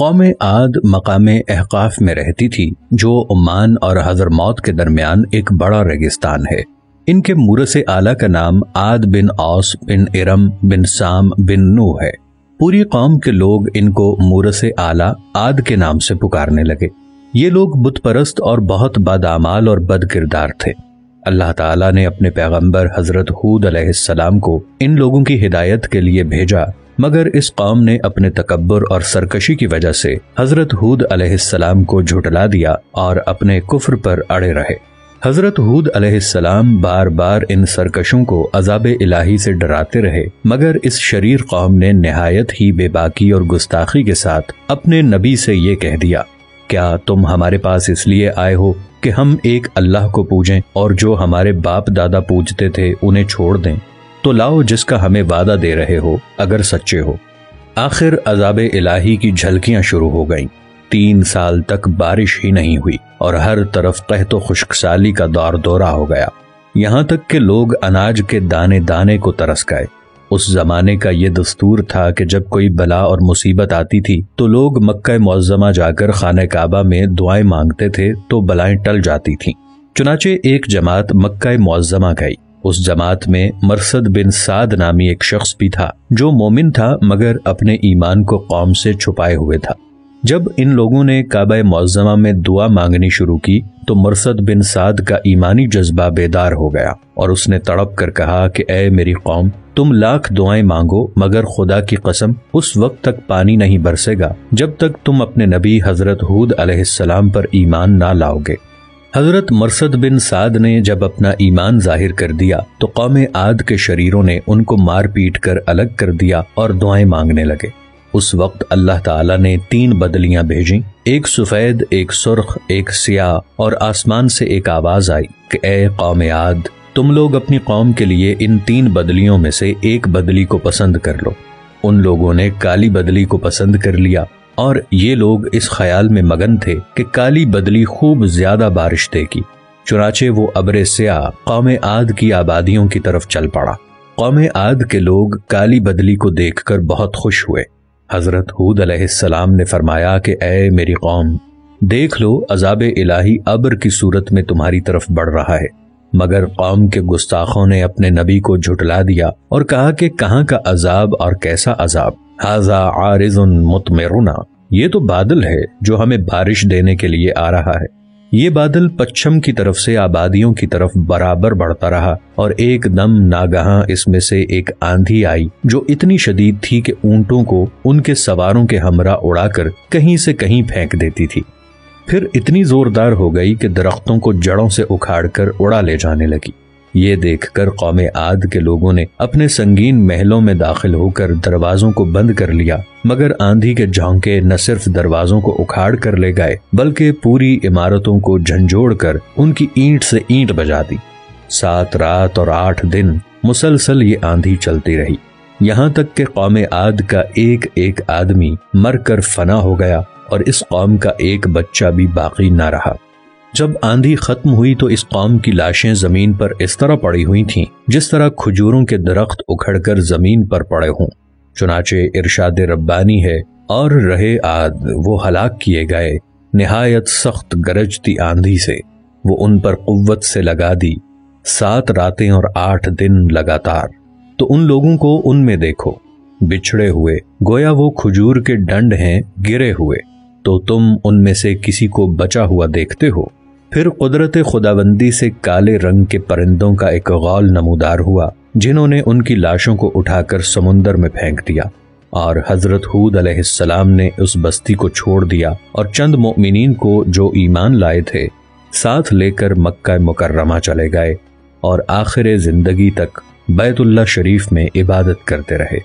قوم عاد مقام احقاف میں رہتی تھی جو عمان اور حضرموت کے درمیان ایک بڑا ریگستان ہے۔ ان کے مورث اعلیٰ کا نام عاد بن اوس بن ارم بن سام بن نوح ہے۔ پوری قوم کے لوگ ان کو مورث اعلیٰ عاد کے نام سے پکارنے لگے۔ یہ لوگ بت پرست اور بہت بداعمال اور بد کردار تھے۔ اللہ تعالیٰ نے اپنے پیغمبر حضرت ہود علیہ السلام کو ان لوگوں کی ہدایت کے لیے بھیجا، مگر اس قوم نے اپنے تکبر اور سرکشی کی وجہ سے حضرت ہود علیہ السلام کو جھٹلا دیا اور اپنے کفر پر اڑے رہے۔ حضرت ہود علیہ السلام بار بار ان سرکشوں کو عذاب الہی سے ڈراتے رہے، مگر اس شریر قوم نے نہایت ہی بے باکی اور گستاخی کے ساتھ اپنے نبی سے یہ کہہ دیا، کیا تم ہمارے پاس اس لیے آئے ہو کہ ہم ایک اللہ کو پوجیں اور جو ہمارے باپ دادا پوجتے تھے انہیں چھوڑ دیں؟ تو لاؤ جس کا ہمیں وعدہ دے رہے ہو اگر سچے ہو۔ آخر عذاب الہی کی جھلکیاں شروع ہو گئیں۔ 3 سال تک بارش ہی نہیں ہوئی اور ہر طرف قحط و خشک سالی کا دور دورہ ہو گیا، یہاں تک کہ لوگ اناج کے دانے دانے کو ترس گئے۔ اس زمانے کا یہ دستور تھا کہ جب کوئی بلا اور مصیبت آتی تھی تو لوگ مکہ معظمہ جا کر خانہ کعبہ میں دعائیں مانگتے تھے تو بلائیں ٹل جاتی تھیں۔ چنانچہ ایک جماعت مکہ معظمہ گئی۔ اس جماعت میں مرثد بن سعد نامی ایک شخص بھی تھا جو مومن تھا مگر اپنے ایمان کو قوم سے چھپائے ہوئے تھا۔ جب ان لوگوں نے کعبہ معظمہ میں دعا مانگنی شروع کی تو مرثد بن سعد کا ایمانی جذبہ بیدار ہو گیا اور اس نے تڑپ کر کہا کہ اے میری قوم، تم لاکھ دعائیں مانگو مگر خدا کی قسم اس وقت تک پانی نہیں برسے گا جب تک تم اپنے نبی حضرت ہود علیہ السلام پر ایمان نہ لاؤ گے۔ حضرت مرثد بن سعد نے جب اپنا ایمان ظاہر کر دیا تو قوم عاد کے شریروں نے ان کو مار پیٹ کر الگ کر دیا اور دعائیں مانگنے لگے۔ اس وقت اللہ تعالیٰ نے 3 بدلیاں بھیجیں، ایک سفید، ایک سرخ، ایک سیاہ، اور آسمان سے ایک آواز آئی کہ اے قوم عاد، تم لوگ اپنی قوم کے لیے ان 3 بدلیوں میں سے ایک بدلی کو پسند کر لو۔ ان لوگوں نے کالی بدلی کو پسند کر لیا اور یہ لوگ اس خیال میں مگن تھے کہ کالی بدلی خوب زیادہ بارش دے گی۔ چنانچہ وہ ابر سیاہ قوم عاد کی آبادیوں کی طرف چل پڑا۔ قوم عاد کے لوگ کالی بدلی کو دیکھ کر بہت خوش ہوئے۔ حضرت ہود علیہ السلام نے فرمایا کہ اے میری قوم، دیکھ لو عذاب الہی ابر کی صورت میں تمہاری طرف بڑھ رہا ہے، مگر قوم کے گستاخوں نے اپنے نبی کو جھٹلا دیا اور کہا کہ کہاں کا عذاب اور کیسا عذاب، ھذا عارض مطمرنا، یہ تو بادل ہے جو ہمیں بارش دینے کے لیے آ رہا ہے۔ یہ بادل پچھم کی طرف سے آبادیوں کی طرف برابر بڑھتا رہا اور ایک دم ناگہاں اس میں سے ایک آندھی آئی جو اتنی شدید تھی کہ اونٹوں کو ان کے سواروں کے ہمراہ اڑا کر کہیں سے کہیں پھینک دیتی تھی۔ پھر اتنی زوردار ہو گئی کہ درختوں کو جڑوں سے اکھاڑ کر اڑا لے جانے لگی۔ یہ دیکھ کر قوم عاد کے لوگوں نے اپنے سنگین محلوں میں داخل ہو کر دروازوں کو بند کر لیا، مگر آندھی کے جھونکے نہ صرف دروازوں کو اکھاڑ کر لے گئے بلکہ پوری عمارتوں کو جھنجھوڑ کر ان کی اینٹ سے اینٹ بجا دی۔ 7 رات اور 8 دن مسلسل یہ آندھی چلتی رہی، یہاں تک کہ قوم عاد کا ایک ایک آدمی مر کر فنا ہو گیا اور اس قوم کا ایک بچہ بھی باقی نہ رہا۔ جب آندھی ختم ہوئی تو اس قوم کی لاشیں زمین پر اس طرح پڑی ہوئی تھیں جس طرح کھجوروں کے درخت اکھڑ کر زمین پر پڑے ہوں۔ چنانچہ ارشاد ربانی ہے، اور رہے عاد وہ ہلاک کیے گئے نہایت سخت گرجتی آندھی سے، وہ ان پر قوت سے لگا دی 7 راتیں اور 8 دن لگاتار۔ تو ان لوگوں کو ان میں دیکھو، بچھڑے ہوئے، گویا وہ کھجور کے ڈنڈ ہیں گرے ہوئے، تو تم ان میں سے کسی کو بچا ہوا دیکھتے ہو؟ پھر قدرت خداوندی سے کالے رنگ کے پرندوں کا ایک غول نمودار ہوا جنہوں نے ان کی لاشوں کو اٹھا کر سمندر میں پھینک دیا، اور حضرت ہود علیہ السلام نے اس بستی کو چھوڑ دیا اور چند مؤمنین کو جو ایمان لائے تھے ساتھ لے کر مکہ مکرمہ چلے گئے اور آخر زندگی تک بیت اللہ شریف میں عبادت کرتے رہے۔